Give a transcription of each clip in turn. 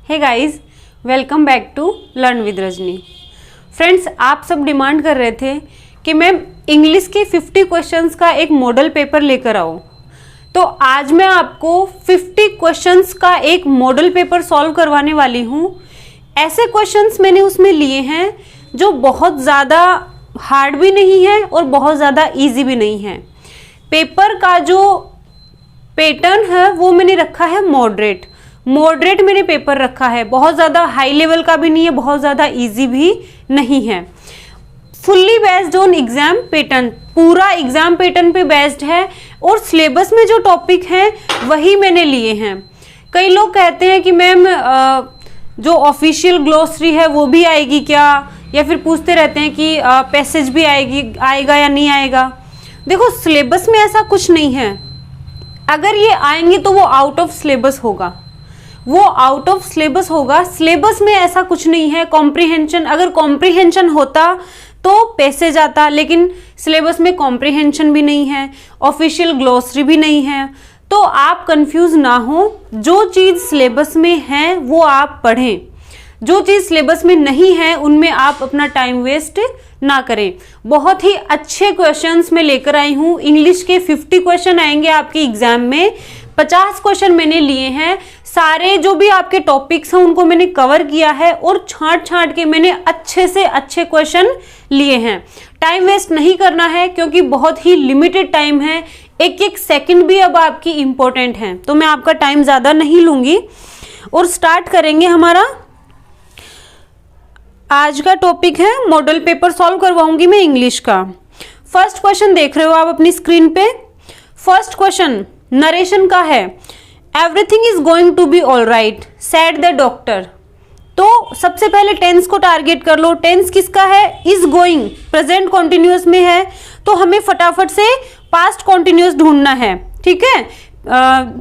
Hey guys, welcome back to learn with Rajni. Friends, आप सब demand कर रहे थे कि मैम इंग्लिश के 50 क्वेश्चंस का एक मॉडल पेपर लेकर आओ। तो आज मैं आपको 50 क्वेश्चंस का एक मॉडल पेपर सॉल्व करवाने वाली हूँ। ऐसे क्वेश्चंस मैंने उसमें लिए हैं जो बहुत ज़्यादा हार्ड भी नहीं है और बहुत ज़्यादा इजी भी नहीं है। पेपर का जो पैटर्न है वो मैंने रखा है मॉडरेट मैंने पेपर रखा है। बहुत ज़्यादा हाई लेवल का भी नहीं है, बहुत ज़्यादा इजी भी नहीं है। Fully based on exam pattern, पूरा एग्जाम पैटर्न पे बेस्ड है और सिलेबस में जो टॉपिक हैं वही मैंने लिए हैं। कई लोग कहते हैं कि मैम जो ऑफिशियल ग्लोसरी है वो भी आएगी क्या, या फिर पूछते रहते हैं कि पैसेज भी आएगा या नहीं आएगा। देखो, सिलेबस में ऐसा कुछ नहीं है। अगर ये आएंगे तो वो आउट ऑफ सिलेबस होगा, वो आउट ऑफ सिलेबस होगा। सिलेबस में ऐसा कुछ नहीं है। कॉम्प्रिहेंशन, अगर कॉम्प्रिहेंशन होता तो पैसेज आता, लेकिन सिलेबस में कॉम्प्रिहेंशन भी नहीं है, ऑफिशियल ग्लोसरी भी नहीं है। तो आप कंफ्यूज ना हो, जो चीज़ सिलेबस में है वो आप पढ़ें, जो चीज़ सिलेबस में नहीं है उनमें आप अपना टाइम वेस्ट ना करें। बहुत ही अच्छे क्वेश्चंस मैं लेकर आई हूँ। इंग्लिश के 50 क्वेश्चन आएंगे आपके एग्जाम में। 50 क्वेश्चन मैंने लिए हैं। सारे जो भी आपके टॉपिक्स हैं उनको मैंने कवर किया है और छांट के मैंने अच्छे से अच्छे क्वेश्चन लिए हैं। टाइम वेस्ट नहीं करना है क्योंकि बहुत ही लिमिटेड टाइम है। एक एक सेकंड भी अब आपकी इंपॉर्टेंट है, तो मैं आपका टाइम ज़्यादा नहीं लूँगी और स्टार्ट करेंगे। हमारा आज का टॉपिक है मॉडल पेपर सॉल्व करवाऊंगी मैं इंग्लिश का। फर्स्ट क्वेश्चन देख रहे हो आप अपनी स्क्रीन पे। फर्स्ट क्वेश्चन नरेशन का है। Everything is going to be all right said the doctor. तो सबसे पहले टेंस को टारगेट कर लो। टेंस किसका है? इज गोइंग, प्रेजेंट कॉन्टिन्यूअस में है, तो हमें फटाफट से पास्ट कॉन्टिन्यूअस ढूंढना है। ठीक है,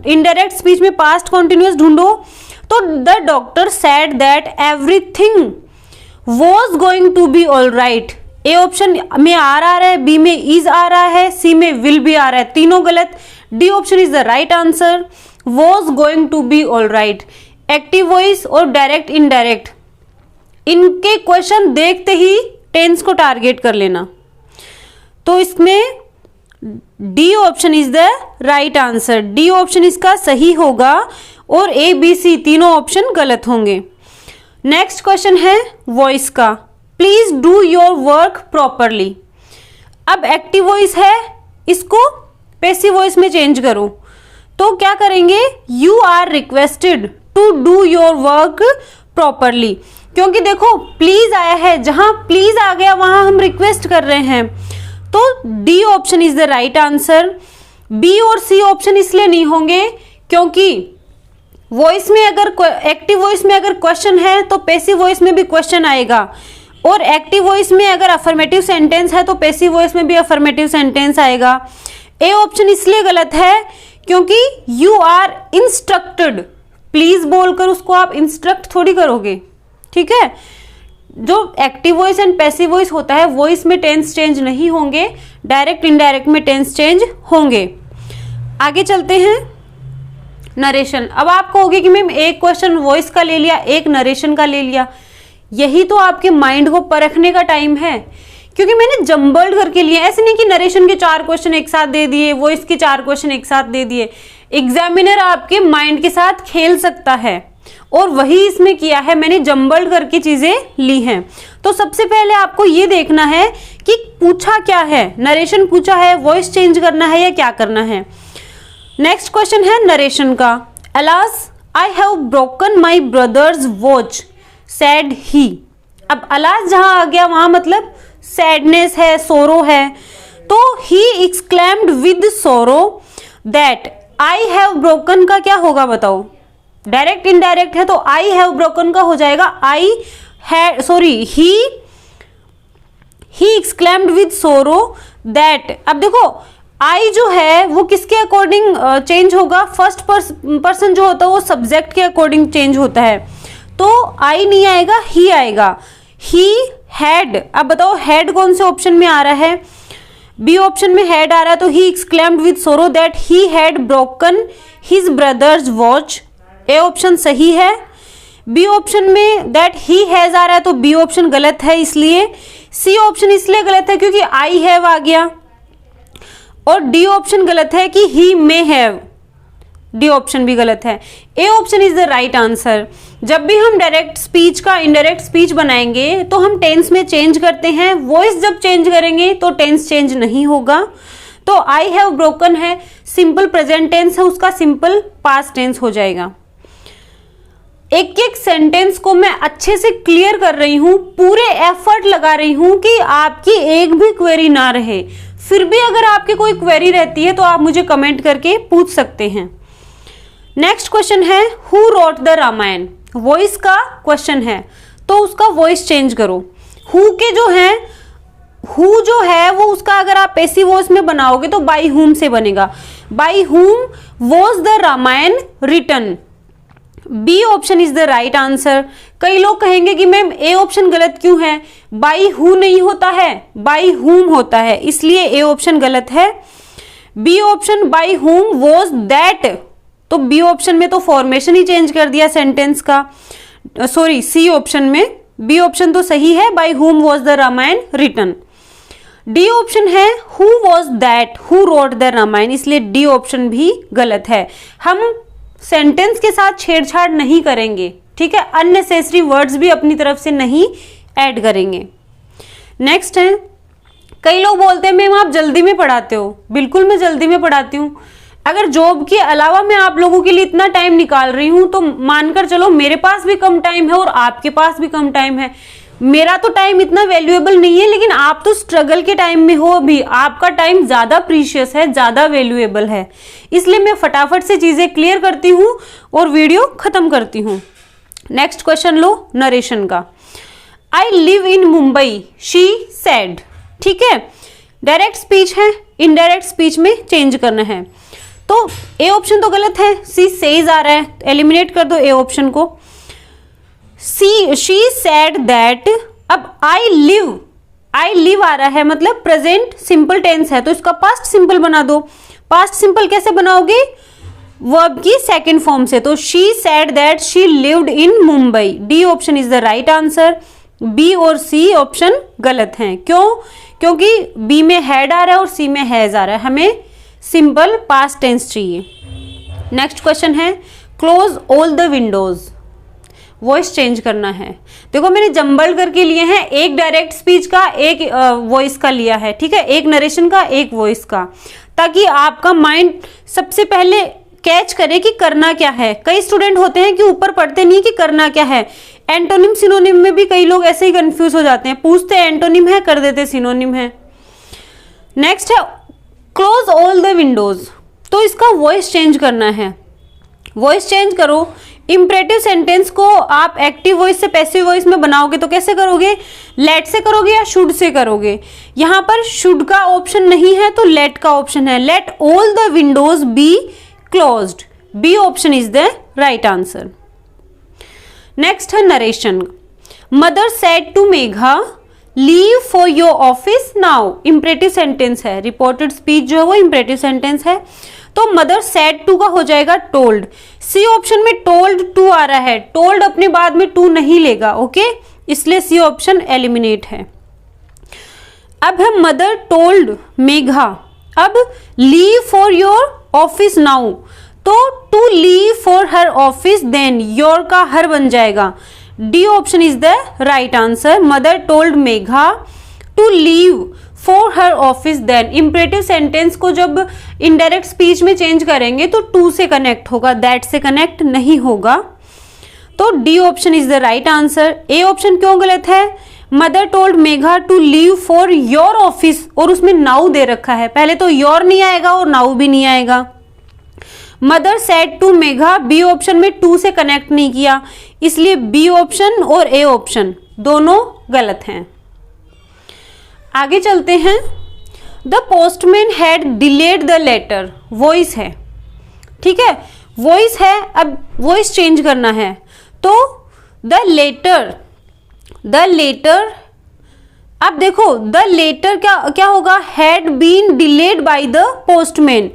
इनडायरेक्ट स्पीच में पास्ट कॉन्टिन्यूअस ढूंढो। तो the doctor said that everything was going to be all right। A option में आर आ रहा है, बी में इज आ रहा है, सी में विल भी आ रहा है, तीनों गलत। D option is the right answer. was going to be all right। Active voice और डायरेक्ट इनडायरेक्ट, इनके क्वेश्चन देखते ही टेंस को टारगेट कर लेना। तो इसमें D option is the right answer. D option इसका सही होगा और ए बी सी तीनों ऑप्शन गलत होंगे। नेक्स्ट क्वेश्चन है वॉइस का। Please do your work properly. अब एक्टिव वॉइस है, इसको पैसिव वॉइस में चेंज करो। तो क्या करेंगे? You are requested to do your work properly. क्योंकि देखो प्लीज आया है, जहां प्लीज आ गया वहां हम रिक्वेस्ट कर रहे हैं। तो D option is the right answer. B और सी ऑप्शन इसलिए नहीं होंगे क्योंकि वॉइस में अगर एक्टिव वॉइस में अगर क्वेश्चन है तो पैसिव वॉइस में भी क्वेश्चन आएगा, और एक्टिव वॉइस में अगर अफर्मेटिव सेंटेंस है तो पैसिव वॉइस में भी अफर्मेटिव सेंटेंस आएगा। ए ऑप्शन इसलिए गलत है क्योंकि यू आर इंस्ट्रक्टेड, प्लीज बोलकर उसको आप इंस्ट्रक्ट थोड़ी करोगे। ठीक है, जो active voice and passive voice होता है वॉइस में टेंस चेंज नहीं होंगे, डायरेक्ट इनडायरेक्ट में टेंस चेंज होंगे। आगे चलते हैं। नरेशन। अब आप कहोगे कि मैम एक क्वेश्चन वॉइस का ले लिया, एक नरेशन का ले लिया। यही तो आपके माइंड को परखने का टाइम है, क्योंकि मैंने जम्बल्ड करके लिए। ऐसे नहीं कि नरेशन के 4 क्वेश्चन एक साथ दे दिए, वॉइस के 4 क्वेश्चन एक साथ दे दिए। एग्जामिनर आपके माइंड के साथ खेल सकता है और वही इसमें किया है। मैंने जम्बल्ड करके चीजें ली हैं। तो सबसे पहले आपको ये देखना है कि पूछा क्या है। नरेशन पूछा है, वॉइस चेंज करना है या क्या करना है। नेक्स्ट क्वेश्चन है नरेशन का। Alas I have broken my brother's watch said he. अब अलास जहां आ गया वहां मतलब सैडनेस है, सोरो है। तो ही एक्सक्लेम्ड विद सोरो दैट आई हैव ब्रोकन का क्या होगा बताओ? डायरेक्ट इनडायरेक्ट है तो आई हैव ब्रोकन का हो जाएगा ही एक्सक्लेम्ड विद सोरो दैट। अब देखो आई जो है वो किसके अकॉर्डिंग चेंज होगा? फर्स्ट पर्सन जो होता है वो सब्जेक्ट के अकॉर्डिंग चेंज होता है। तो आई नहीं आएगा, ही आएगा। He had. अब बताओ हैड कौन से ऑप्शन में आ रहा है? बी ऑप्शन में हैड आ रहा है, तो ही एक्सक्लेम्ड विद सोरो that he had broken his brothers watch. A option सही है। बी ऑप्शन में दैट ही हैज आ रहा है तो बी ऑप्शन गलत है, इसलिए सी ऑप्शन इसलिए गलत है क्योंकि आई हैव आ गया, और डी ऑप्शन गलत है कि ही मे हैव, डी ऑप्शन भी गलत है। A option is the right answer. जब भी हम डायरेक्ट स्पीच का इनडायरेक्ट स्पीच बनाएंगे तो हम टेंस में चेंज करते हैं, वॉइस जब चेंज करेंगे तो टेंस चेंज नहीं होगा। तो आई हैव ब्रोकन है, सिंपल प्रेजेंट टेंस है, उसका सिंपल पास्ट टेंस हो जाएगा। एक एक सेंटेंस को मैं अच्छे से क्लियर कर रही हूं, पूरे एफर्ट लगा रही हूं कि आपकी एक भी क्वेरी ना रहे। फिर भी अगर आपकी कोई क्वेरी रहती है तो आप मुझे कमेंट करके पूछ सकते हैं। नेक्स्ट क्वेश्चन है who wrote the Ramayan, voice का क्वेश्चन है तो उसका वॉइस चेंज करो। हु के जो है, हु जो है वो उसका अगर आप पैसिव वॉइस में बनाओगे तो बाई हुम से बनेगा। By whom was the Ramayan written, B option is the right answer. कई लोग कहेंगे कि मैम ए ऑप्शन गलत क्यों है, बाई हु नहीं होता है, बाई हुम होता है, इसलिए ए ऑप्शन गलत है। B option by whom was that, तो बी ऑप्शन में तो फॉर्मेशन ही चेंज कर दिया सेंटेंस का, सॉरी सी ऑप्शन में, बी ऑप्शन तो सही है, by whom was the Ramayan written. D option है who was that who wrote the Ramayana, इसलिए डी ऑप्शन भी गलत है। हम सेंटेंस के साथ छेड़छाड़ नहीं करेंगे, ठीक है, अननेसेसरी वर्ड्स भी अपनी तरफ से नहीं ऐड करेंगे। नेक्स्ट है, कई लोग बोलते हैं मैम आप जल्दी में पढ़ाते हो, बिल्कुल मैं जल्दी में पढ़ाती हूँ। अगर जॉब के अलावा मैं आप लोगों के लिए इतना टाइम निकाल रही हूं तो मानकर चलो मेरे पास भी कम टाइम है और आपके पास भी कम टाइम है। मेरा तो टाइम इतना वैल्यूएबल नहीं है, लेकिन आप तो स्ट्रगल के टाइम में हो अभी, आपका टाइम ज्यादा प्रीशियस है, ज्यादा वैल्यूएबल है, इसलिए मैं फटाफट से चीजें क्लियर करती हूं और वीडियो खत्म करती हूं। नेक्स्ट क्वेश्चन लो नरेशन का। I live in Mumbai she said, ठीक है, डायरेक्ट स्पीच है, इनडायरेक्ट स्पीच में चेंज करना है। तो ए ऑप्शन तो गलत है, सी सेज आ रहा है, एलिमिनेट कर दो ए ऑप्शन को। शी सेड दैट, अब आई लिव आ रहा है मतलब प्रेजेंट सिंपल टेंस है तो इसका पास्ट सिंपल बना दो। पास्ट सिंपल कैसे बनाओगे, वर्ब की सेकंड फॉर्म से, तो she said that she lived in Mumbai, D option is the right answer. B और सी ऑप्शन गलत हैं, क्यों, क्योंकि बी में हैड आ रहा है और सी में हैज आ रहा है, हमें सिंपल पास्ट टेंस चाहिए। नेक्स्ट क्वेश्चन है close all the Windows, voice change करना है। देखो मैंने जंबल करके लिए हैं, एक डायरेक्ट स्पीच का, एक वॉइस का लिया है, ठीक है, एक नरेशन का, एक वॉइस का, ताकि आपका माइंड सबसे पहले कैच करे कि करना क्या है। कई स्टूडेंट होते हैं कि ऊपर पढ़ते नहीं कि करना क्या है, एंटोनिम सिनोनिम में भी कई लोग ऐसे ही कंफ्यूज हो जाते हैं, पूछते एंटोनिम है, कर देते सिनोनिम है। नेक्स्ट है क्लोज ऑल द विंडोज, तो इसका वॉइस चेंज करना है, वॉइस चेंज करो। इंपरेटिव सेंटेंस को आप एक्टिव वॉइस से पैसिव वॉइस में बनाओगे तो कैसे करोगे, लेट से करोगे या शुड से करोगे। यहां पर शुड का ऑप्शन नहीं है तो लेट का ऑप्शन है, let all the windows be closed, B option is the right answer. Next है narration. Mother said to Megha leave for your office now, imperative sentence है, रिपोर्टेड स्पीच जो है वो इंपरेटिव सेंटेंस है, तो मदर सेड टू का हो जाएगा टोल्ड। सी ऑप्शन में टोल्ड टू आ रहा है, टोल्ड अपने बाद में टू नहीं लेगा, ओके, इसलिए सी ऑप्शन एलिमिनेट है। अब है मदर टोल्ड मेघा, अब leave for your office now, तो to leave for her office then, your का हर बन जाएगा, D option is the right answer. Mother told Megha to leave for her office then, imperative sentence को जब indirect speech में change करेंगे तो to से कनेक्ट होगा, दैट से कनेक्ट नहीं होगा, तो D option is the right answer. A option क्यों गलत है, mother told Megha to leave for your office, और उसमें नाउ दे रखा है, पहले तो योर नहीं आएगा और नाउ भी नहीं आएगा। Mother said to Megha, B option में टू से कनेक्ट नहीं किया, इसलिए बी ऑप्शन और ए ऑप्शन दोनों गलत हैं। आगे चलते हैं। The postman had delayed the letter, voice है, ठीक है, वॉइस है, अब वॉइस चेंज करना है, तो द लेटर, अब देखो द लेटर क्या होगा, had been delayed by the postman,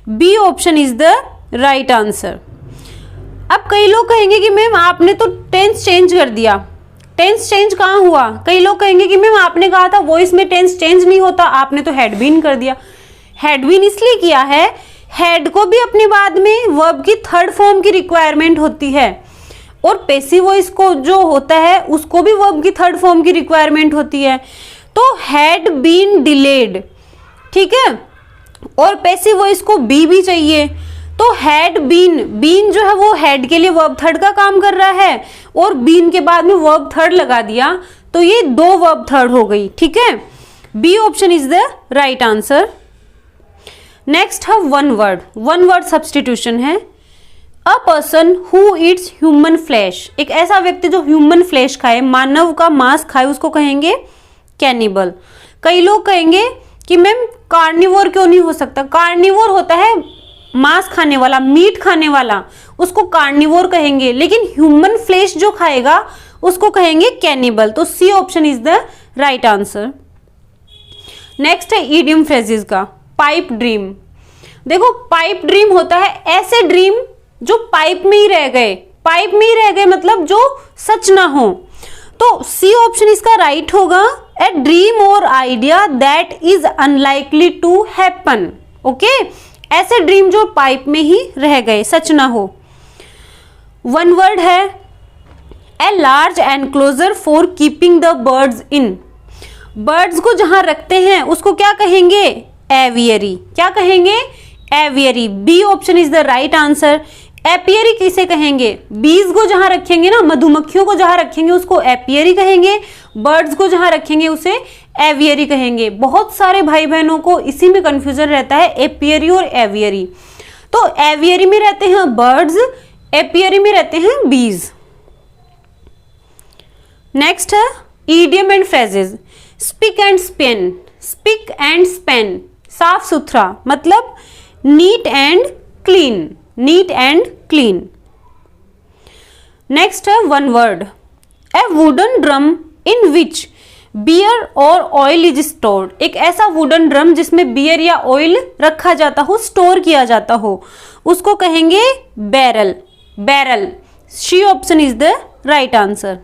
B option is the right answer. अब कई लोग कहेंगे कि मैम आपने तो टेंस चेंज कर दिया, टेंस चेंज कहाँ हुआ? कई लोग कहेंगे कि मैम आपने कहा था वॉइस में टेंस चेंज नहीं होता, आपने तो हैड बीन कर दिया। हैड बीन इसलिए किया है, हैड को भी अपने बाद में वर्ब की थर्ड फॉर्म की रिक्वायरमेंट होती है, और पैसिव वॉइस को जो होता है उसको भी वर्ब की थर्ड फॉर्म की रिक्वायरमेंट होती है। तो हैड बीन डिलेड, ठीक है, और पैसिव वॉइस को बी भी चाहिए। तो हैड बीन, बीन जो है वो हैड के लिए वर्ब थर्ड का काम कर रहा है, और बीन के बाद में वर्ब थर्ड लगा दिया, तो ये दो वर्ब थर्ड हो गई, ठीक है। B option is the right answer. Next है वन वर्ड सब्सटीट्यूशन है। A person who eats human flesh, एक ऐसा व्यक्ति जो ह्यूमन फ्लैश खाए, मानव का मांस खाए, उसको कहेंगे कैनिबल। कई लोग कहेंगे कि मैम कार्निवोर क्यों नहीं हो सकता? कार्निवोर होता है मांस खाने वाला, मीट खाने वाला, उसको कार्निवोर कहेंगे, लेकिन ह्यूमन फ्लैश जो खाएगा उसको कहेंगे कैनिबल। तो C option is the right answer. Next है ईडियम फ्रेजेस का। पाइप ड्रीम, देखो पाइप ड्रीम होता है ऐसे ड्रीम जो पाइप में ही रह गए, पाइप में ही रह गए मतलब जो सच ना हो। तो सी ऑप्शन इसका राइट होगा, ए ड्रीम और idea that is unlikely to happen. Okay, ऐसे ड्रीम जो पाइप में ही रह गए, सच ना हो। वन वर्ड है a large enclosure for keeping the birds in. Birds को जहां रखते हैं उसको क्या कहेंगे? एवियरी। क्या कहेंगे? Aviary. B option is the right answer. Apiary किसे कहेंगे? बीज को जहां रखेंगे ना, मधुमक्खियों को जहां रखेंगे उसको एपियरी कहेंगे, बर्ड्स को जहां रखेंगे उसे एवियरी कहेंगे। बहुत सारे भाई बहनों को इसी में कंफ्यूजन रहता है, एपियरी और एवियरी। तो एवियरी में रहते हैं बर्ड्स, एपियरी में रहते हैं बीज। नेक्स्ट है idiom and phrases. Spick and span, spick and span, साफ सुथरा मतलब neat and clean, neat and clean. Next है one word, a wooden drum in which beer or oil is stored. एक ऐसा वुडन ड्रम जिसमें beer या oil रखा जाता हो, स्टोर किया जाता हो, उसको कहेंगे barrel. Barrel. C option is the right answer.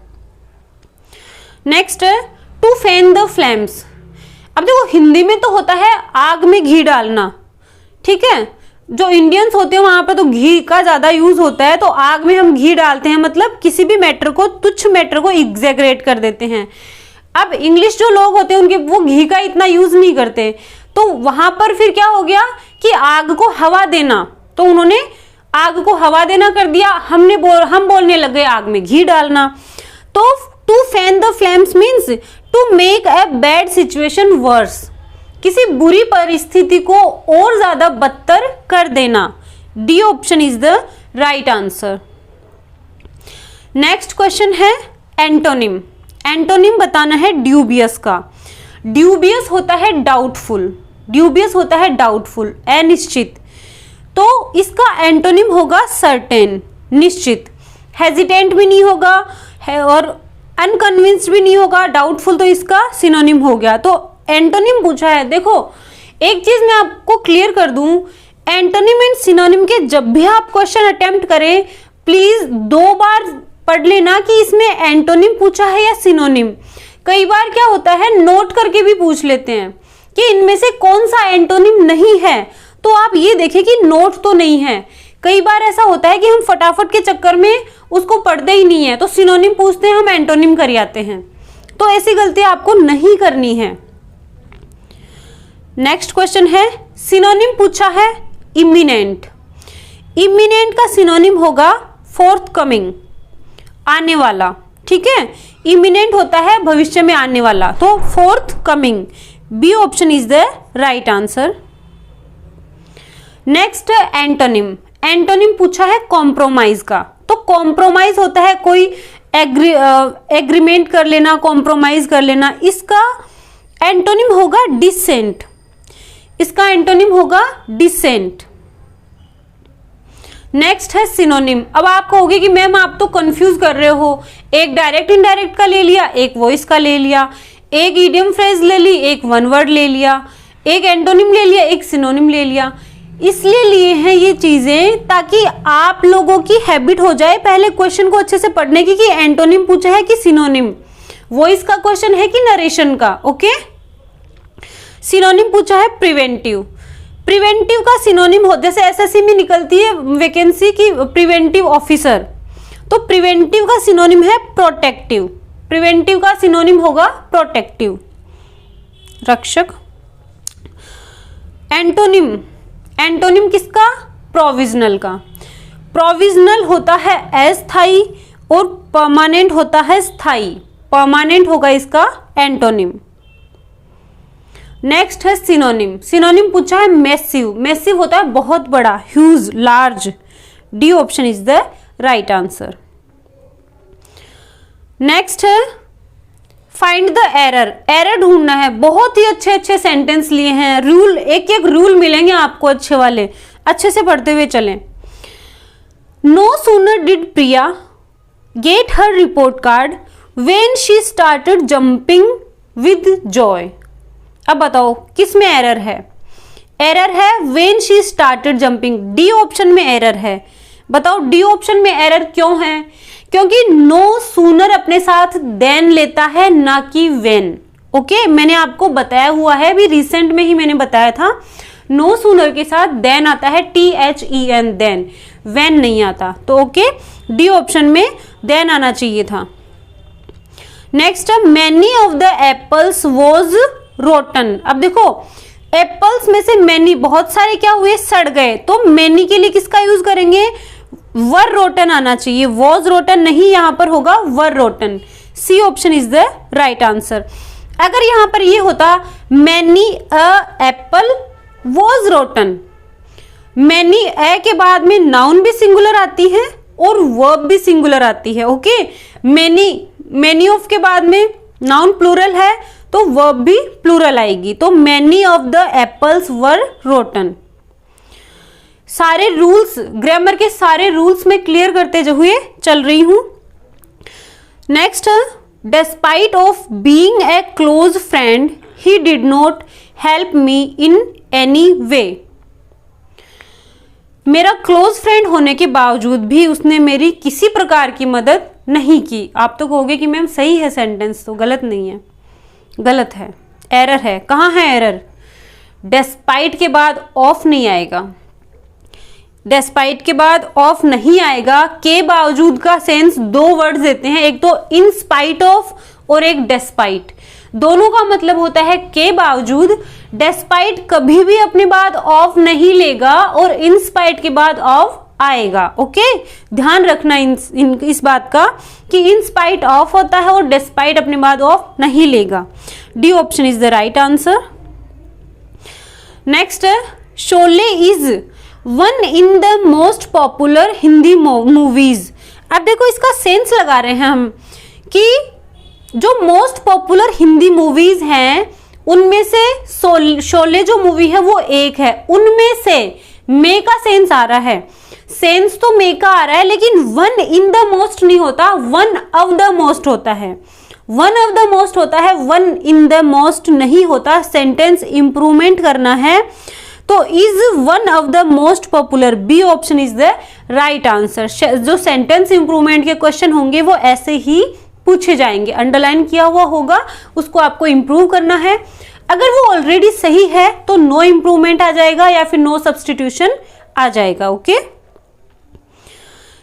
Next है टू फैन द फ्लेम्स। अब देखो हिंदी में तो होता है आग में घी डालना, ठीक है, जो इंडियंस होते हैं वहां पर तो घी का ज्यादा यूज होता है, तो आग में हम घी डालते हैं, मतलब किसी भी मैटर को, तुच्छ मैटर को एग्जैगरेट कर देते हैं। अब इंग्लिश जो लोग होते हैं उनके वो घी का इतना यूज नहीं करते, तो वहां पर फिर क्या हो गया कि आग को हवा देना, तो उन्होंने आग को हवा देना कर दिया, हम बोलने लगे आग में घी डालना। तो to fan the flames means to make a bad situation worse, किसी बुरी परिस्थिति को और ज्यादा बदतर कर देना। D option is the right answer. Next question है एंटोनिम। एंटोनिम बताना है ड्यूबियस का। ड्यूबियस होता है डाउटफुल, ड्यूबियस होता है डाउटफुल, अनिश्चित, तो इसका एंटोनिम होगा सर्टेन, निश्चित। हेजिटेंट भी नहीं होगा और अनकन्विंस्ड भी नहीं होगा, डाउटफुल तो इसका सिनोनिम हो गया। तो एंटोनिम पूछा है, देखो एक चीज मैं आपको क्लियर कर दूं, एंटोनिम एंड सिनोनिम के जब भी आप क्वेश्चन अटेम्प्ट करें प्लीज 2 बार पढ़ लेना कि इसमें एंटोनिम पूछा है या सिनोनिम। कई बार क्या होता है नोट करके भी पूछ लेते हैं कि इनमें से कौन सा एंटोनिम नहीं है, तो आप ये देखें कि नोट तो नहीं है। कई बार ऐसा होता है कि हम फटाफट के चक्कर में उसको पढ़ते ही नहीं है, तो सिनोनिम पूछते हैं, हम एंटोनिम कर आते हैं, तो ऐसी गलती आपको नहीं करनी है। नेक्स्ट क्वेश्चन है सिनोनिम पूछा है इमिनेंट। इमिनेंट का सिनोनिम होगा फोर्थ कमिंग, आने वाला, ठीक है। इमिनेंट होता है भविष्य में आने वाला, तो forthcoming. B option is the right answer. Next antonym. Antonym पूछा है कॉम्प्रोमाइज का, तो कॉम्प्रोमाइज होता है कोई एग्रीमेंट कर लेना, कॉम्प्रोमाइज कर लेना। इसका एंटोनिम होगा डिसेंट, इसका एंटोनिम होगा डिसेंट। नेक्स्ट है सिनोनिम। अब आप कहोगे कि मैम आप तो कंफ्यूज कर रहे हो, एक डायरेक्ट इनडायरेक्ट का ले लिया, एक वॉइस का ले लिया, एक इडियम फ्रेज ले ली, एक वन वर्ड ले लिया, एक एंटोनिम ले लिया, एक सिनोनिम ले लिया। इसलिए लिए हैं ये चीजें ताकि आप लोगों की हैबिट हो जाए पहले क्वेश्चन को अच्छे से पढ़ने की, कि एंटोनिम पूछा है कि सिनोनिम, वॉइस का क्वेश्चन है कि नरेशन का। ओके, सिनोनिम पूछा है प्रिवेंटिव। प्रिवेंटिव का सिनोनिम हो, जैसे एसएससी में निकलती है वैकेंसी की प्रिवेंटिव ऑफिसर, तो प्रिवेंटिव का सिनोनिम है प्रोटेक्टिव। प्रिवेंटिव का सिनोनिम होगा प्रोटेक्टिव, रक्षक। एंटोनिम, एंटोनिम किसका? प्रोविजनल का। प्रोविजनल होता है अस्थाई और परमानेंट होता है स्थाई। परमानेंट होगा इसका एंटोनिम। नेक्स्ट है सिनोनिम। सिनोनिम पूछा है मैसिव। मैसिव होता है बहुत बड़ा, huge, large. D option is the right answer. Next है फाइंड द एरर। एरर ढूंढना है। बहुत ही अच्छे अच्छे सेंटेंस लिए हैं, रूल, एक एक रूल मिलेंगे आपको अच्छे वाले, अच्छे से पढ़ते हुए चलें। No sooner did Priya get her report card when she started jumping with joy. अब बताओ किस में एरर है? एरर है when she started jumping. D option में एरर है। बताओ डी ऑप्शन में एरर क्यों है? क्योंकि नो सूनर अपने साथ देन लेता है, ना कि वेन। ओके, मैंने आपको बताया हुआ है, अभी रिसेंट में ही मैंने बताया था, नो सूनर के साथ देन आता है, THEN, देन, वेन नहीं आता। तो ओके, डी ऑप्शन में देन आना चाहिए था। Next, many of the apples was rotten. अब देखो एप्पल्स में से मैनी, बहुत सारे क्या हुए? सड़ गए। तो मैनी के लिए किसका यूज करेंगे? वर रोटन आना चाहिए, वॉज रोटन नहीं, यहां पर होगा were rotten. C option is the right answer. अगर यहां पर ये होता many a apple was rotten, many a के बाद में नाउन भी सिंगुलर आती है और वर्ब भी सिंगुलर आती है। ओके, मैनी ऑफ के बाद में नाउन प्लूरल है तो वर्ब भी प्लूरल आएगी। तो many of the apples were rotten. सारे रूल्स, ग्रामर के सारे रूल्स में क्लियर करते हुए चल रही हूं। Next, despite of being a close friend he did not help me in any way. मेरा क्लोज फ्रेंड होने के बावजूद भी उसने मेरी किसी प्रकार की मदद नहीं की। आप तो कहोगे कि मैम सही है सेंटेंस, तो गलत नहीं है, गलत है, एरर है। कहाँ है एरर? डिस्पाइट के बाद ऑफ नहीं आएगा, डिस्पाइट के बाद ऑफ नहीं आएगा। के बावजूद का सेंस दो वर्ड्स देते हैं, एक तो इन स्पाइट ऑफ और एक डिस्पाइट। दोनों का मतलब होता है के बावजूद। डिस्पाइट कभी भी अपने बाद ऑफ नहीं लेगा और इन स्पाइट के बाद ऑफ आएगा। ओके, ध्यान रखना इस बात का कि इन स्पाइट ऑफ होता है और डिस्पाइट अपने बाद ऑफ नहीं लेगा। D option is the right answer. Next, Sholay is one in the most popular Hindi movies. अब देखो इसका सेंस लगा रहे हैं हम कि जो मोस्ट पॉपुलर हिंदी मूवीज हैं उनमें से शोले जो मूवी है वो एक है, उनमें से मे का सेंस आ रहा है। सेंस तो मे का आ रहा है लेकिन वन इन द मोस्ट नहीं होता, वन ऑफ द मोस्ट होता है। वन ऑफ द मोस्ट होता है, वन इन द मोस्ट नहीं होता। सेंटेंस इंप्रूवमेंट करना है तो is one of the most popular, B option is the right answer. जो सेंटेंस इंप्रूवमेंट के क्वेश्चन होंगे वो ऐसे ही पूछे जाएंगे, अंडरलाइन किया हुआ होगा, उसको आपको इंप्रूव करना है। अगर वो ऑलरेडी सही है तो नो इंप्रूवमेंट आ जाएगा या फिर नो सब्सटीट्यूशन आ जाएगा। Okay,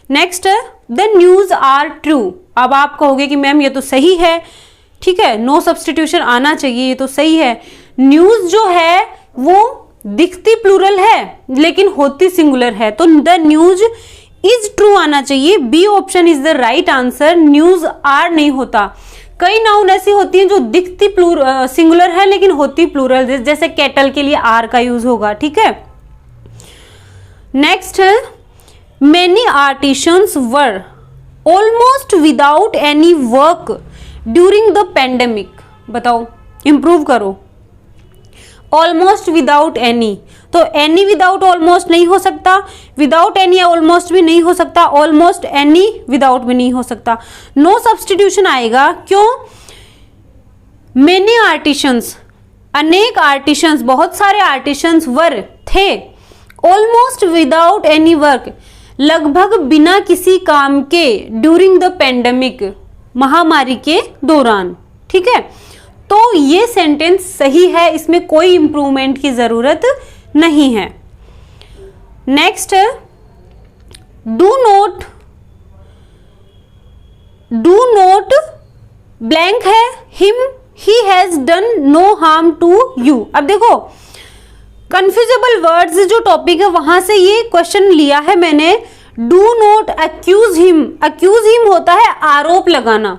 next, the news are true. अब आप कहोगे कि मैम ये तो सही है, ठीक है, नो सब्सटीट्यूशन आना चाहिए, ये तो सही है। न्यूज जो है वो दिखती प्लूरल है लेकिन होती सिंगुलर है, तो द न्यूज इज ट्रू आना चाहिए। B option is the right answer. News are नहीं होता। कई नाउन ऐसी होती हैं जो दिखती सिंगुलर है लेकिन होती प्लूरल, जैसे कैटल के लिए आर का यूज होगा, ठीक है। Next, many artisans were almost without any work during the pandemic. बताओ, इंप्रूव करो। ऑलमोस्ट विदाउट एनी, तो एनी विदाउट ऑलमोस्ट नहीं हो सकता, विदाउट एनी ऑलमोस्ट भी नहीं हो सकता, ऑलमोस्ट एनी विदाउट भी नहीं हो सकता। नो सब्सटीट्यूशन आएगा। क्यों? मेनी आर्टिशंस, अनेक आर्टिशंस, बहुत सारे आर्टिशंस वर थे, ऑलमोस्ट विदाउट एनी वर्क, लगभग बिना किसी काम के, ड्यूरिंग द पेंडेमिक, महामारी के दौरान। ठीक है, तो ये सेंटेंस सही है, इसमें कोई इंप्रूवमेंट की जरूरत नहीं है। नेक्स्ट, डू नोट ब्लैंक है, him he has done no harm to you. अब देखो कंफ्यूजेबल वर्ड्स जो टॉपिक है वहां से ये क्वेश्चन लिया है मैंने। Do not accuse him, accuse him होता है आरोप लगाना।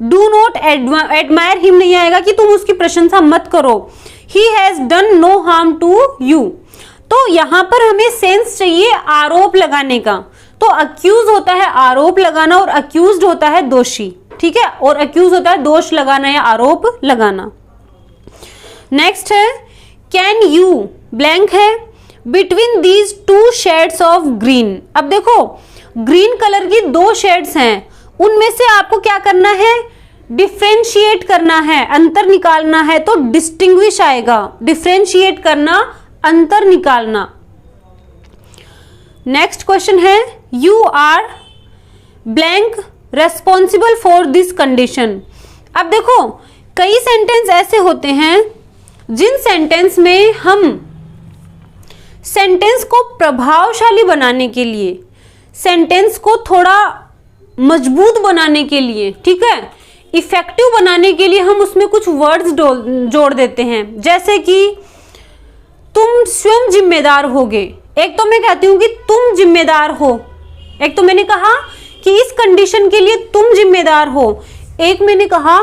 डू नॉट एडमायर हिम नहीं आएगा कि तुम उसकी प्रशंसा मत करो। He has done no harm to you, तो यहां पर हमें सेंस चाहिए आरोप लगाने का। तो अक्यूज होता है आरोप लगाना और अक्यूज्ड होता है दोषी। ठीक है, और अक्यूज होता है दोष लगाना या आरोप लगाना। नेक्स्ट है कैन यू ब्लैंक है, between these two shades of green. अब देखो ग्रीन कलर की दो शेड्स हैं, उनमें से आपको क्या करना है, डिफ्रेंशिएट करना है, अंतर निकालना है। तो डिस्टिंग्विश आएगा, डिफ्रेंशिएट करना, अंतर निकालना। नेक्स्ट क्वेश्चन है you are blank responsible for this condition. अब देखो कई सेंटेंस ऐसे होते हैं जिन सेंटेंस में हम सेंटेंस को प्रभावशाली बनाने के लिए, सेंटेंस को थोड़ा मजबूत बनाने के लिए, ठीक है, इफेक्टिव बनाने के लिए हम उसमें कुछ वर्ड्स जोड़ देते हैं। जैसे कि तुम स्वयं जिम्मेदार होगे, एक तो मैं कहती हूं कि तुम जिम्मेदार हो, एक तो मैंने कहा कि इस कंडीशन के लिए तुम जिम्मेदार हो, एक मैंने कहा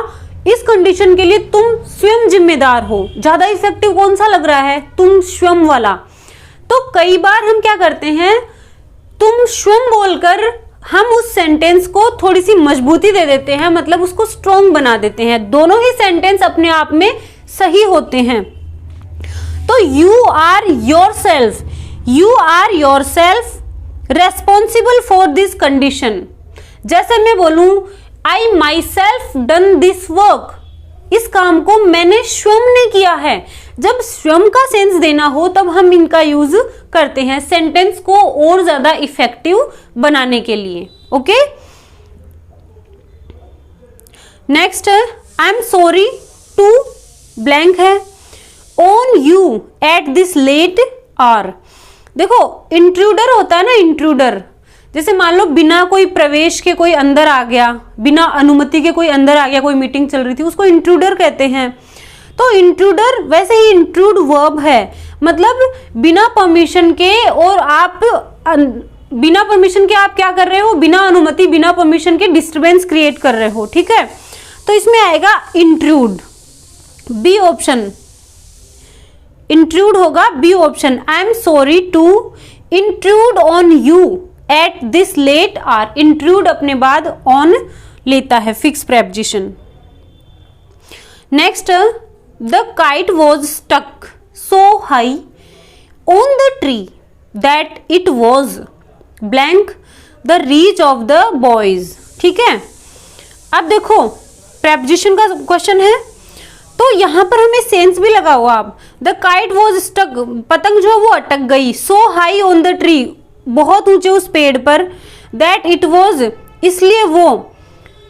इस कंडीशन के लिए तुम स्वयं जिम्मेदार हो। ज्यादा इफेक्टिव कौन सा लग रहा है, तुम स्वयं वाला। तो कई बार हम क्या करते हैं, तुम स्वयं बोलकर हम उस सेंटेंस को थोड़ी सी मजबूती दे देते हैं, मतलब उसको स्ट्रॉन्ग बना देते हैं। दोनों ही सेंटेंस अपने आप में सही होते हैं। तो you are yourself responsible for this condition. जैसे मैं बोलूं I myself done this work, इस काम को मैंने स्वयं ने किया है। जब स्वयं का सेंस देना हो तब हम इनका यूज करते हैं सेंटेंस को और ज्यादा इफेक्टिव बनाने के लिए। Okay, next I am sorry to blank है on you at this late hour. देखो इंट्रूडर होता है ना, इंट्रूडर, जैसे मान लो बिना कोई प्रवेश के कोई अंदर आ गया, बिना अनुमति के कोई अंदर आ गया, कोई मीटिंग चल रही थी, उसको इंट्रूडर कहते हैं। तो इंट्रूडर वैसे ही इंट्रूड वर्ब है, मतलब बिना परमिशन के, और आप बिना परमिशन के आप क्या कर रहे हो, बिना अनुमति, बिना परमिशन के डिस्टरबेंस क्रिएट कर रहे हो। ठीक है, तो इसमें आएगा इंट्रूड, बी ऑप्शन, इंट्रूड होगा B option. I am sorry to intrude on you at this late hour. Intrude अपने बाद ऑन लेता है, fixed preposition. Next, the kite was stuck so high on the tree that it was blank the reach of the boys. ठीक है, अब देखो preposition का question है, तो यहां पर हमें सेंस भी लगा हुआ। अब द काइट वॉज स्टक, पतंग जो है वो अटक गई, सो हाई ऑन द ट्री, बहुत ऊंचे उस पेड़ पर, दैट इट वॉज, इसलिए वो,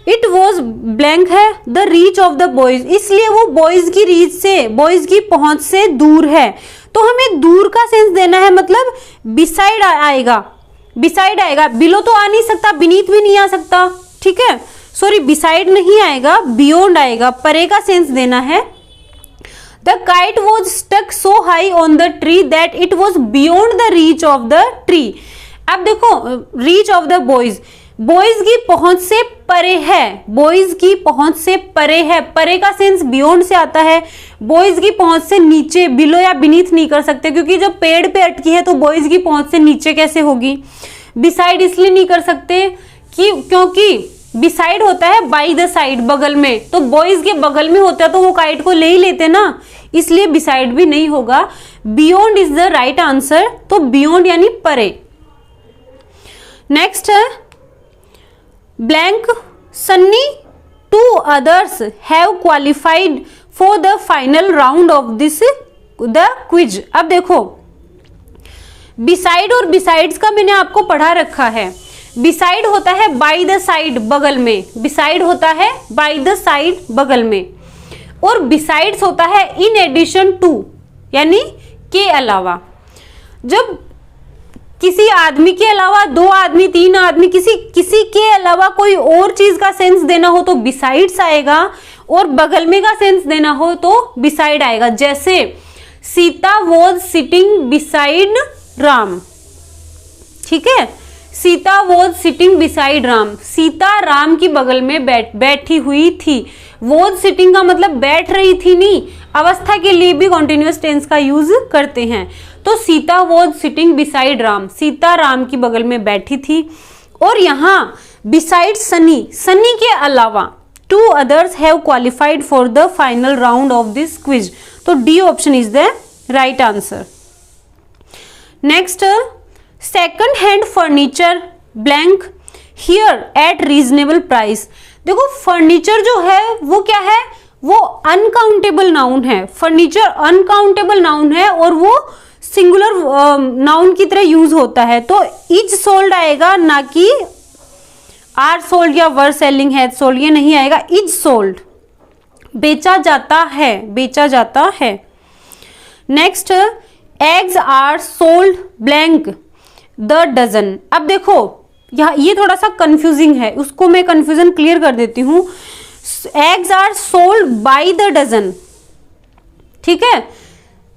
इट वॉज ब्लैंक है the reach of the boys, इसलिए वो बॉयज की रीच से, बॉयज की पहुंच से दूर है। तो हमें दूर का सेंस देना है, मतलब बिसाइड आएगा, बिसाइड आएगा, बिलो तो आ नहीं सकता, बीनीथ भी नहीं आ सकता। ठीक है, सॉरी बिसाइड नहीं आएगा, बियॉन्ड आएगा, परे का सेंस देना है। The kite was stuck so high on the tree that it was beyond the reach of the tree. अब देखो reach of the boys, boys की पहुंच से परे है, बॉयज की पहुंच से परे है, परे का सेंस बियॉन्ड से आता है। बॉयज की पहुंच से नीचे, बिलो या बीनीथ नहीं कर सकते, क्योंकि जब पेड़ पे अटकी है तो बॉयज की पहुंच से नीचे कैसे होगी। बिसाइड इसलिए नहीं कर सकते कि क्योंकि बिसाइड होता है बाई द साइड, बगल में, तो बॉयज के बगल में होता है तो वो काइट को ले ही लेते ना, इसलिए बिसाइड भी नहीं होगा। Beyond is the right answer, तो बियॉन्ड यानी परे। नेक्स्ट है blank Sunny to others have qualified for the final round of this the quiz. अब देखो बिसाइड और बिसाइड्स का मैंने आपको पढ़ा रखा है। बिसाइड होता है बाय द साइड, बगल में, बिसाइड होता है बाय द साइड, बगल में, और बिसाइड्स होता है इन एडिशन टू, यानी के अलावा। जब किसी आदमी के अलावा दो आदमी, तीन आदमी, किसी के अलावा कोई और चीज का सेंस देना हो तो बिसाइड्स आएगा, और बगल में का सेंस देना हो तो बिसाइड आएगा। जैसे Sita was sitting beside Ram, ठीक है, Sita was sitting beside Ram, Sita Ram की बगल में बैठी हुई थी। वॉज सिटिंग का मतलब बैठ रही थी नहीं, अवस्था के लिए भी कॉन्टिन्यूअस टेंस का यूज करते हैं। तो Sita was sitting beside Ram, Sita Ram की बगल में बैठी थी। और यहाँ बिसाइड सनी, सनी के अलावा two others have qualified for the final round of this quiz. तो D option is the right answer. Next, second hand furniture blank here at reasonable price. देखो फर्नीचर जो है वो क्या है, वो अनकाउंटेबल नाउन है। फर्नीचर अनकाउंटेबल नाउन है और वो सिंगुलर नाउन की तरह यूज होता है। तो इज सोल्ड आएगा, ना कि आर सोल्ड या वर सेलिंग है सोल्ड, ये नहीं आएगा। इज सोल्ड, बेचा जाता है, बेचा जाता है। Next, eggs are sold blank the dozen. अब देखो यहाँ ये थोड़ा सा कंफ्यूजिंग है, उसको मैं कंफ्यूजन क्लियर कर देती हूँ। Eggs are sold by the dozen, ठीक है,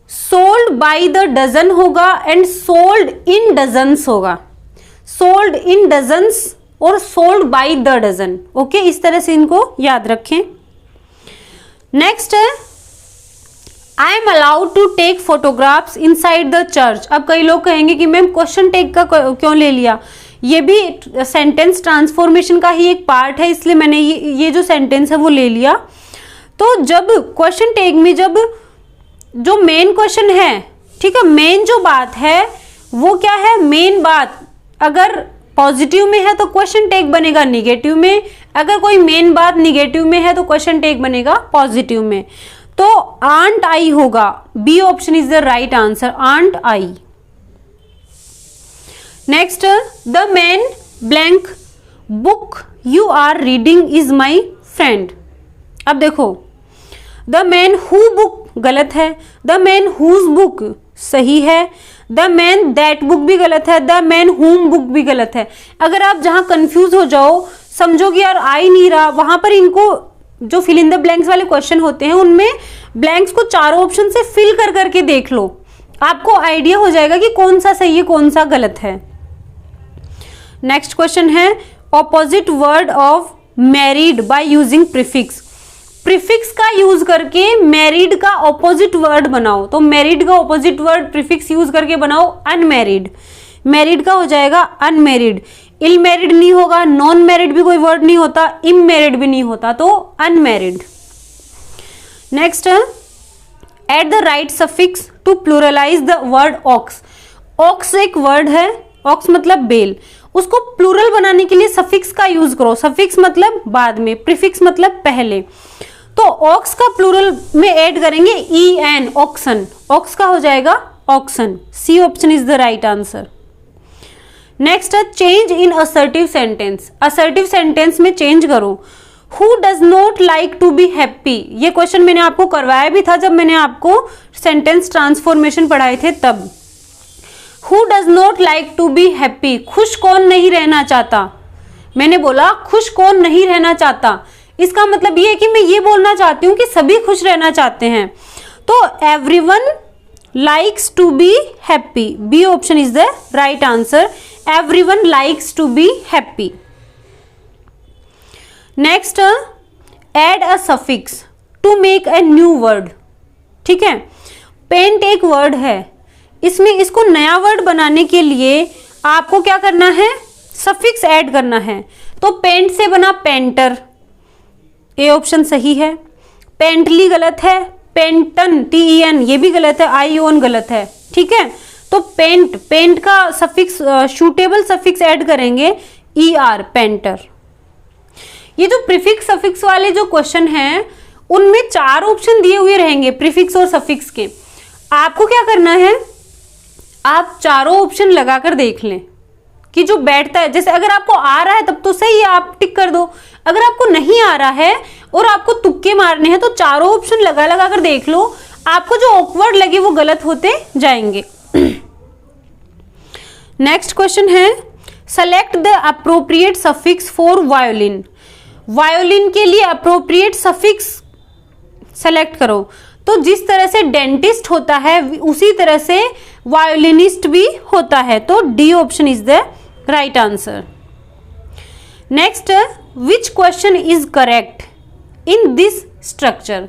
सोल्ड बाय द डजन होगा एंड सोल्ड इन डजन्स होगा। सोल्ड इन डजन्स और sold by the dozen, okay, इस तरह से इनको याद रखें। नेक्स्ट है, I am allowed to take photographs inside the church. अब कई लोग कहेंगे कि मैम क्वेश्चन टेक का क्यों ले लिया, ये भी सेंटेंस ट्रांसफॉर्मेशन का ही एक पार्ट है, इसलिए मैंने ये जो सेंटेंस है वो ले लिया। तो जब क्वेश्चन टेक में जब जो मेन क्वेश्चन है, ठीक है, मेन जो बात है वो क्या है, मेन बात अगर पॉजिटिव में है तो क्वेश्चन टेक बनेगा निगेटिव में, अगर कोई मेन बात निगेटिव में है तो क्वेश्चन टेक बनेगा पॉजिटिव में। तो आंट आई होगा, B option is the right answer, aren't I. Next, the man blank book you are reading is my friend. अब देखो द मैन हु बुक गलत है, द मैन हुज बुक सही है, द मैन दैट बुक भी गलत है, the man हुम बुक भी गलत है। अगर आप जहां कंफ्यूज हो जाओ, समझोगे यार आ ही नहीं रहा, वहां पर इनको जो फिल इन द ब्लैंक्स वाले क्वेश्चन होते हैं उनमें ब्लैंक्स को चारों ऑप्शन से फिल कर करके देख लो, आपको आइडिया हो जाएगा कि कौन सा सही है कौन सा गलत है। नेक्स्ट क्वेश्चन है, opposite word of married by using prefix. Prefix का यूज करके मैरिड का ऑपोजिट वर्ड बनाओ। तो मैरिड का ऑपोजिट वर्ड प्रीफिक्स यूज करके बनाओ अनमैरिड, मैरिड का हो जाएगा अनमैरिड। इल मैरिड नहीं होगा, नॉन मैरिड भी कोई वर्ड नहीं होता, इमैरिड भी नहीं होता, तो unmarried. Next, add the right suffix to pluralise the word ox. Ox एक वर्ड है, ऑक्स मतलब बेल, उसको प्लूरल बनाने के लिए सफिक्स का यूज करो। सफिक्स मतलब बाद में, प्रीफिक्स मतलब पहले। तो ऑक्स का प्लूरल में ऐड करेंगे ई एन, ऑक्सन, ऑक्स का हो जाएगा oxen, C option is the right answer. Next है, change in assertive sentence. Assertive sentence में चेंज करो। Who does not like to be happy, ये क्वेश्चन मैंने आपको करवाया भी था जब मैंने आपको सेंटेंस ट्रांसफॉर्मेशन पढ़ाए थे तब। Who does not like to be happy, खुश कौन नहीं रहना चाहता। मैंने बोला खुश कौन नहीं रहना चाहता, इसका मतलब ये है कि मैं ये बोलना चाहती हूँ कि सभी खुश रहना चाहते हैं। तो everyone likes to be happy, B option is the right answer, everyone likes to be happy. Next, add a suffix to make a new word. ठीक है, पेंट एक वर्ड है, इसमें इसको नया वर्ड बनाने के लिए आपको क्या करना है, सफिक्स ऐड करना है। तो पेंट से बना पेंटर, ए ऑप्शन सही है। पेंटली गलत है, पेंटन TEN ये भी गलत है, ION गलत है। ठीक है, तो पेंट, पेंट का सफिक्स शूटेबल सफिक्स ऐड करेंगे ER, पेंटर। ये जो प्रीफिक्स सफिक्स वाले जो क्वेश्चन हैं उनमें 4 ऑप्शन दिए हुए रहेंगे प्रीफिक्स और सफिक्स के। आपको क्या करना है, आप चारों ऑप्शन लगाकर देख लें कि जो बैठता है, जैसे अगर आपको आ रहा है तब तो सही है, आप टिक कर दो। अगर आपको नहीं आ रहा है और आपको तुक्के मारने हैं तो चारों ऑप्शन लगा लगा कर देख लो, आपको जो ऑकवर्ड लगे वो गलत होते जाएंगे। नेक्स्ट क्वेश्चन है, select the appropriate suffix for violin. Violin के लिए अप्रोप्रिएट सफिक्स सेलेक्ट करो। तो जिस तरह से डेंटिस्ट होता है उसी तरह से वायोलिनिस्ट भी होता है, तो D option is the right answer. Next, which question is correct in this structure.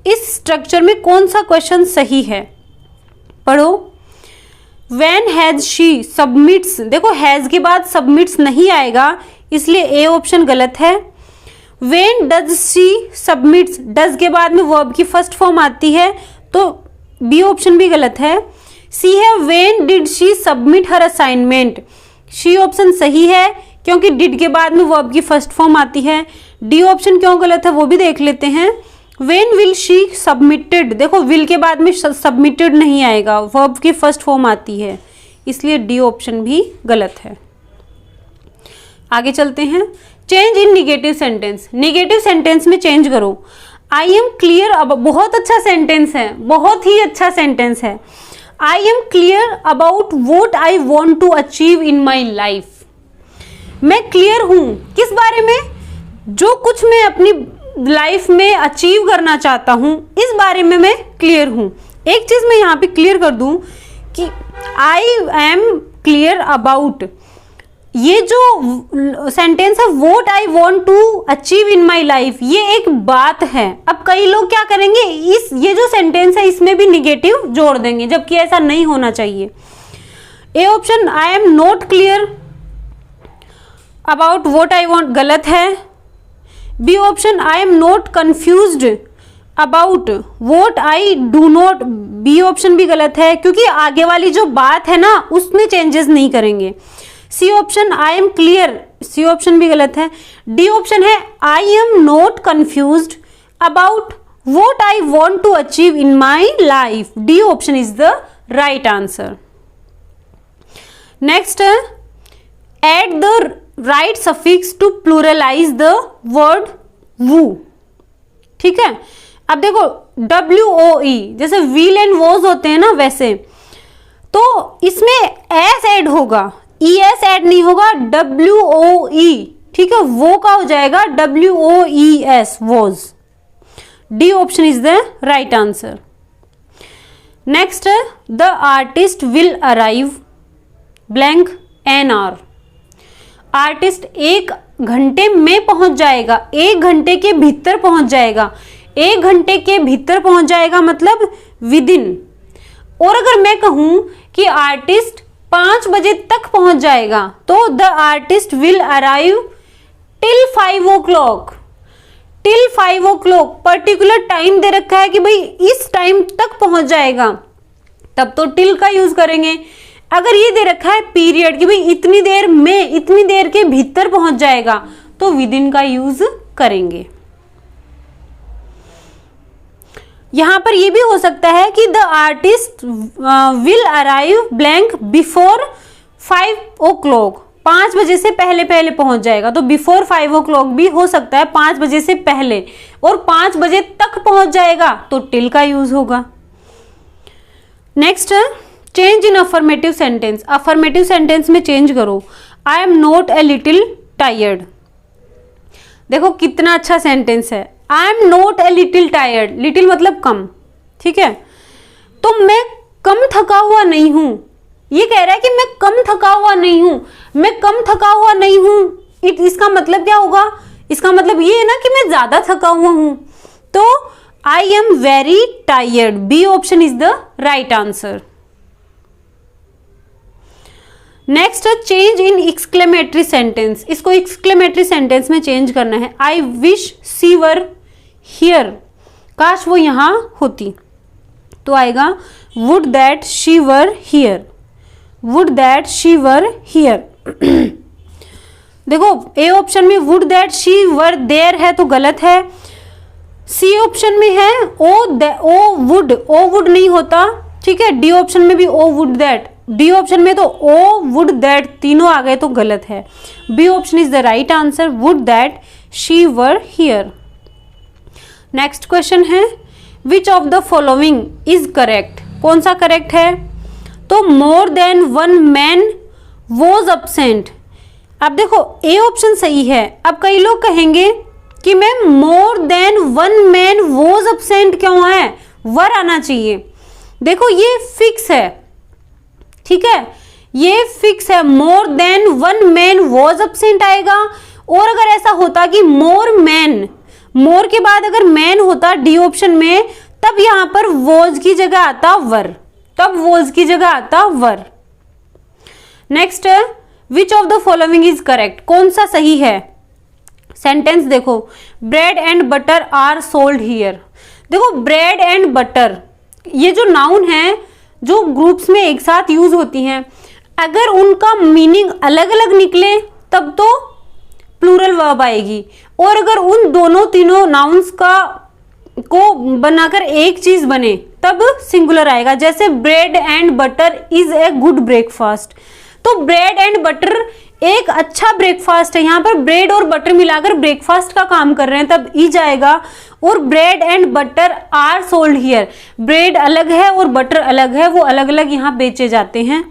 इस स्ट्रक्चर में कौन सा क्वेश्चन सही है, पढ़ो। व्हेन हैज शी सबमिट्स, देखो हैज के बाद सबमिट्स नहीं आएगा, इसलिए ए ऑप्शन गलत है। When does she submits, does के बाद में वर्ब की फर्स्ट फॉर्म आती है, तो बी ऑप्शन भी गलत है। सी है, when did she submit her assignment, she option सही है क्योंकि डिड के बाद में वर्ब की फर्स्ट फॉर्म आती है। डी ऑप्शन क्यों गलत है वो भी देख लेते हैं। व्हेन विल शी सबमिटेड, देखो विल के बाद में सबमिटेड नहीं आएगा, वर्ब की फर्स्ट फॉर्म आती है, इसलिए डी ऑप्शन भी गलत है। आगे चलते हैं, change in negative sentence. Negative sentence में चेंज करो। आई एम क्लियर, अब बहुत अच्छा सेंटेंस है, बहुत ही अच्छा सेंटेंस है। I am clear about what I want to achieve in my life. मैं क्लियर हूं किस बारे में, जो कुछ मैं अपनी लाइफ में अचीव करना चाहता हूं इस बारे में मैं क्लियर हूं। एक चीज मैं यहां पे क्लियर कर दूं कि आई एम क्लियर अबाउट, ये जो सेंटेंस है what I want to achieve in my life, ये एक बात है। अब कई लोग क्या करेंगे, इस ये जो सेंटेंस है इसमें भी निगेटिव जोड़ देंगे, जबकि ऐसा नहीं होना चाहिए। A option, I am not clear about what I want, गलत है। B option, I am not confused about what I do not, B option भी गलत है क्योंकि आगे वाली जो बात है ना उसमें चेंजेस नहीं करेंगे। C option, I am clear, C option भी गलत है। डी ऑप्शन है, I am not confused about what I want to achieve in my life, D option is the right answer. Next, add the right suffix to pluralise the word woo. ठीक है, अब देखो WOE जैसे wheel and was होते हैं ना, वैसे तो इसमें एस ऐड होगा, ES ऐड नहीं होगा, WOE। ठीक है, वो का हो जाएगा WOES, was. D option is the right answer. Next, the artist will arrive blank an hour. Artist 1 घंटे में पहुंच जाएगा, 1 घंटे के भीतर पहुंच जाएगा। 1 घंटे के भीतर पहुंच जाएगा मतलब विद इन। और अगर मैं कहूं कि आर्टिस्ट 5 बजे तक पहुंच जाएगा तो the artist will arrive till 5 o'clock। Till 5 o'clock particular time दे रखा है कि भाई इस टाइम तक पहुंच जाएगा, तब तो टिल का यूज करेंगे। अगर ये दे रखा है पीरियड कि भाई इतनी देर में, इतनी देर के भीतर पहुंच जाएगा, तो विद इन का यूज करेंगे। यहां पर ये भी हो सकता है कि the artist will arrive blank before 5 o'clock, 5 बजे से पहले पहले पहुंच जाएगा, तो बिफोर 5 o'clock भी हो सकता है, 5 बजे से पहले, और 5 बजे तक पहुंच जाएगा तो टिल का यूज होगा। नेक्स्ट, चेंज इन अफर्मेटिव सेंटेंस। अफर्मेटिव सेंटेंस में चेंज करो। आई am not a little tired. देखो कितना अच्छा सेंटेंस है, I am not a little tired, little मतलब कम। ठीक है, तो मैं कम थका हुआ नहीं हूं, ये कह रहा है कि मैं कम थका हुआ नहीं हूं, मैं कम थका हुआ नहीं हूं। इसका मतलब क्या होगा, इसका मतलब ये है ना कि मैं ज्यादा थका हुआ हूं, तो I am very tired, B option is the right answer. Next, change in exclamatory sentence. इसको एक्सक्लेमेटरी सेंटेंस में चेंज करना है। I wish she were here, काश वो यहां होती, तो आएगा would that she were here, would that she were here. देखो ए ऑप्शन में would that she were there है तो गलत है। सी ऑप्शन में है ओ वुड नहीं होता। ठीक है, डी ऑप्शन में भी ओ वुड दैट, डी ऑप्शन में तो ओ वुड दैट तीनों आ गए तो गलत है। B option is the right answer, would that she were here. Next question है which of the following is correct, कौन सा करेक्ट है? तो more than one man was absent. अब देखो ए ऑप्शन सही है। अब कई लोग कहेंगे कि ma'am more than one man was absent क्यों है, वर आना चाहिए। देखो ये फिक्स है, ठीक है, ये फिक्स है, मोर than one man was absent आएगा। और अगर ऐसा होता कि मोर मैन, मोर के बाद अगर मैन होता डी ऑप्शन में, तब यहां पर वॉज की जगह आता वर, तब वॉज की जगह आता were. Next, which of the following is correct, कौन सा सही है? सेंटेंस देखो, bread and butter are sold here. देखो ब्रेड एंड बटर ये जो नाउन है जो ग्रुप्स में एक साथ यूज होती हैं, अगर उनका मीनिंग अलग अलग निकले तब तो प्लूरल वर्ब आएगी, और अगर उन दोनों तीनों नाउन्स को बनाकर एक चीज बने तब सिंगुलर आएगा। जैसे bread and butter is a good breakfast, तो ब्रेड एंड बटर एक अच्छा ब्रेकफास्ट है, यहाँ पर ब्रेड और बटर मिलाकर ब्रेकफास्ट का काम कर रहे हैं तब इज आएगा। और bread and butter are sold here, bread अलग है और बटर अलग है, वो अलग अलग यहाँ बेचे जाते हैं।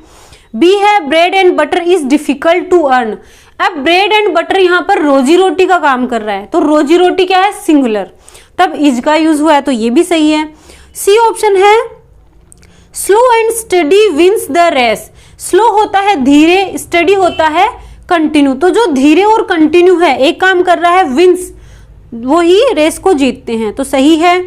बी है bread and butter is difficult to earn. अब ब्रेड एंड बटर यहाँ पर रोजी रोटी का काम कर रहा है, तो रोजी रोटी क्या है, सिंगुलर, तब इज का यूज हुआ है, तो ये भी सही है। सी ऑप्शन है slow and steady wins the race. Slow होता है धीरे, स्टडी होता है कंटिन्यू, तो जो धीरे और कंटिन्यू है, एक काम कर रहा है, विंस, वो ही रेस को जीतते हैं, तो सही है।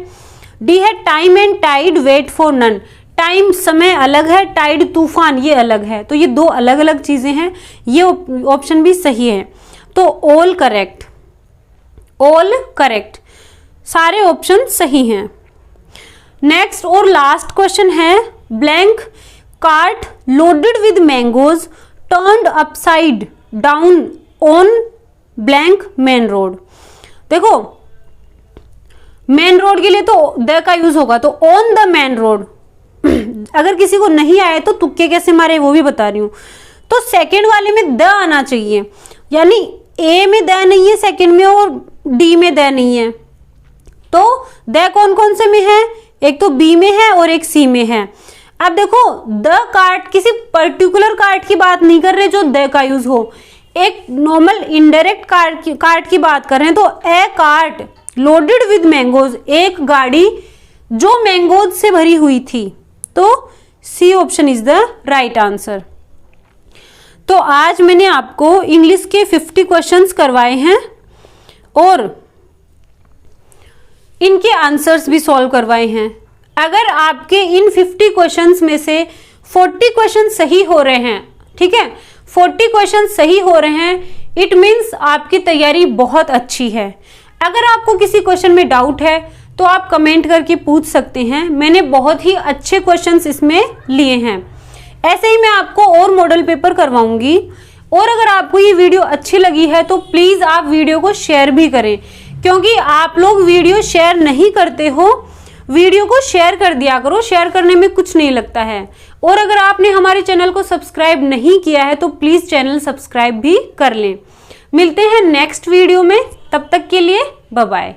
डी है time and tide wait for none. Time समय अलग है, टाइड तूफान ये अलग है, तो ये दो अलग अलग चीजें हैं, ये ऑप्शन भी सही है। तो ऑल करेक्ट, ऑल करेक्ट, सारे ऑप्शन सही हैं। नेक्स्ट और लास्ट क्वेश्चन है blank cart loaded with mangoes turned upside down on blank main road. देखो मेन रोड के लिए तो द का यूज होगा, तो ऑन द मेन रोड अगर किसी को नहीं आए तो तुक्के कैसे मारे वो भी बता रही हूं। तो सेकंड वाले में द आना चाहिए, यानी ए में द नहीं है सेकंड में और डी में द नहीं है, तो द कौन कौन से में है, एक तो बी में है और एक सी में है। अब देखो द कार्ट किसी पर्टिकुलर कार्ट की बात नहीं कर रहे जो द का यूज हो, एक नॉर्मल इनडायरेक्ट कार्ट की बात कर रहे हैं। तो a cart loaded with mangoes, एक गाड़ी जो मैंगोज से भरी हुई थी, तो C option is the right answer. तो आज मैंने आपको इंग्लिश के 50 क्वेश्चंस करवाए हैं और इनके आंसर्स भी सॉल्व करवाए हैं। अगर आपके इन 50 क्वेश्चंस में से 40 क्वेश्चन सही हो रहे हैं, ठीक है, 40 क्वेश्चन सही हो रहे हैं, इट मीन्स आपकी तैयारी बहुत अच्छी है। अगर आपको किसी क्वेश्चन में डाउट है तो आप कमेंट करके पूछ सकते हैं, मैंने बहुत ही अच्छे क्वेश्चंस इसमें लिए हैं। ऐसे ही मैं आपको और मॉडल पेपर करवाऊंगी। और अगर आपको ये वीडियो अच्छी लगी है तो प्लीज आप वीडियो को शेयर भी करें, क्योंकि आप लोग वीडियो शेयर नहीं करते हो। वीडियो को शेयर कर दिया करो, शेयर करने में कुछ नहीं लगता है। और अगर आपने हमारे चैनल को सब्सक्राइब नहीं किया है तो प्लीज चैनल सब्सक्राइब भी कर लें। मिलते हैं नेक्स्ट वीडियो में, तब तक के लिए बाय बाय।